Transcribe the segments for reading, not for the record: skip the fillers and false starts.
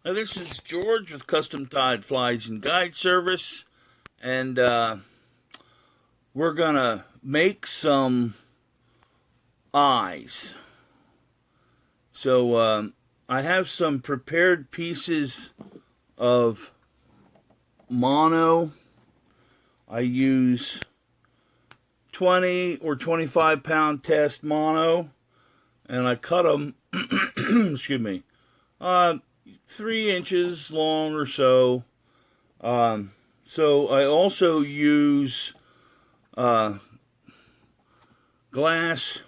Now, this is George with Custom Tied Flies and Guide Service, and we're gonna make some eyes. So I have some prepared pieces of mono. I use 20 or 25 pound test mono, and I cut them, excuse me, 3 inches long or so. So I also use glass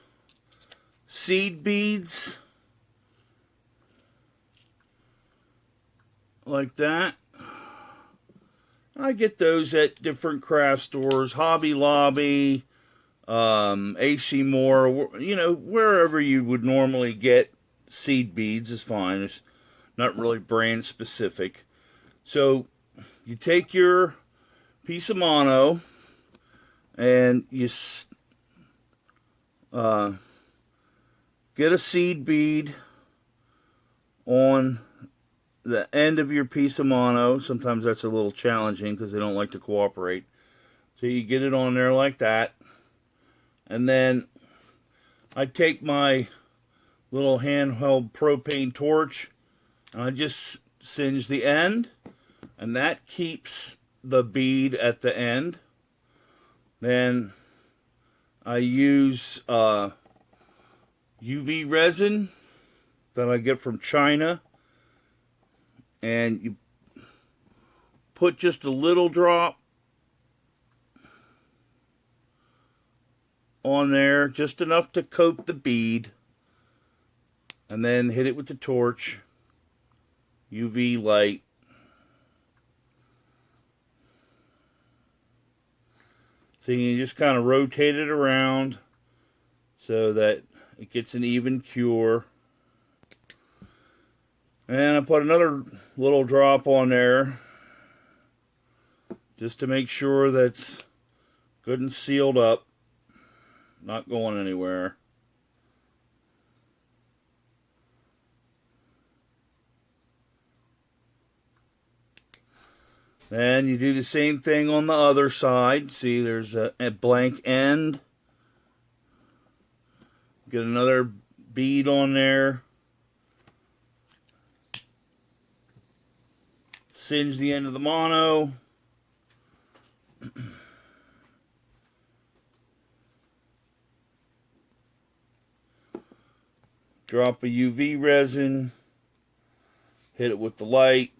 seed beads like that. I get those at different craft stores, Hobby Lobby, AC Moore, wherever you would normally get seed beads is fine. It's not really brand specific. So you take your piece of mono and you get a seed bead on the end of your piece of mono. Sometimes that's a little challenging because they don't like to cooperate. So you get it on there like that. And then I take my little handheld propane torch and I just singe the end, and that keeps the bead at the end. Then I use UV resin that I get from China, and you put just a little drop on there, just enough to coat the bead, and then hit it with the torch, UV light. So you just kind of rotate it around so that it gets an even cure. And I put another little drop on there just to make sure that's good and sealed up, not going anywhere. Then you do the same thing on the other side. See, there's a blank end. Get another bead on there. Singe the end of the mono. Drop a UV resin. Hit it with the light.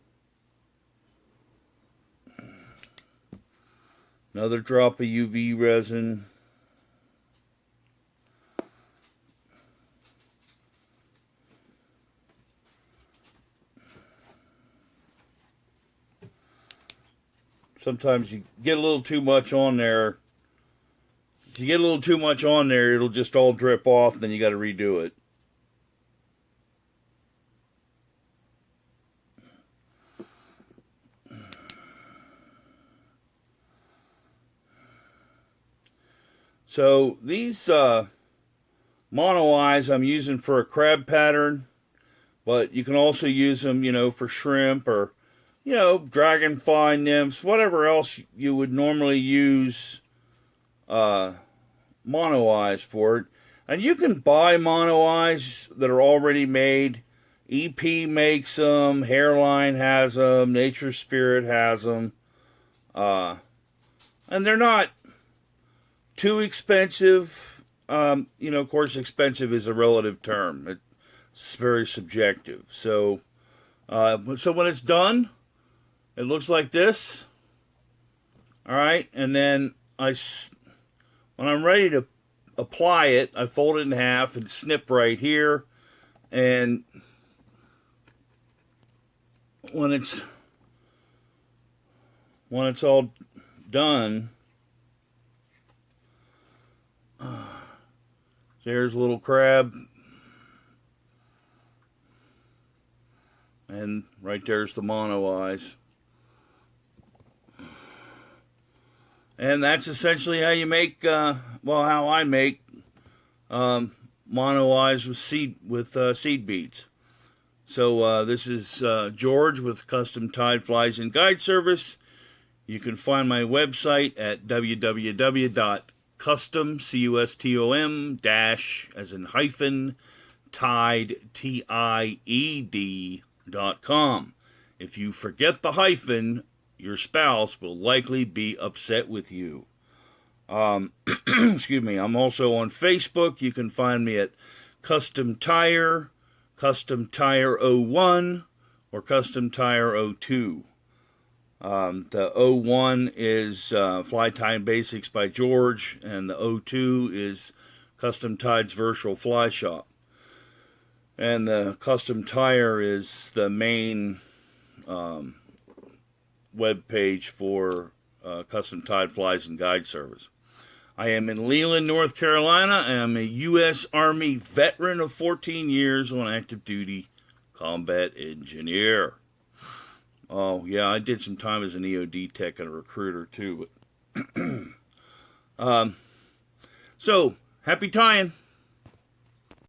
Another drop of UV resin. Sometimes you get a little too much on there. If you get a little too much on there, it'll just all drip off, then you got to redo it. So these mono eyes I'm using for a crab pattern, but you can also use them, for shrimp or, dragonfly nymphs, whatever else you would normally use mono eyes for it. And you can buy mono eyes that are already made. EP makes them, Hairline has them, Nature Spirit has them, and they're not too expensive. Of course, expensive is a relative term. It's very subjective. So when it's done, it looks like this. All right, and then when I'm ready to apply it, I fold it in half and snip right here. And when it's all done, there's a little crab, and right there's the mono eyes. And that's essentially how you make, how I make mono eyes with seed beads. So this is George with Custom Tied Flies and Guide Service. You can find my website at www.custom, C-U-S-T-O-M, dash, as in hyphen, tied, T-I-E-D.com. If you forget the hyphen, your spouse will likely be upset with you. Excuse me. I'm also on Facebook. You can find me at Custom Tire, Custom Tire 01, or Custom Tire 02. The 01 is Fly Tying Basics by George, and the 02 is Custom Tied's Virtual Fly Shop. And the Custom Tire is the main web page for Custom Tied Flies and Guide Service. I am in Leland, North Carolina. I am a U.S. Army veteran of 14 years on active duty combat engineer. Oh, yeah, I did some time as an EOD tech and a recruiter, too. So, happy tying.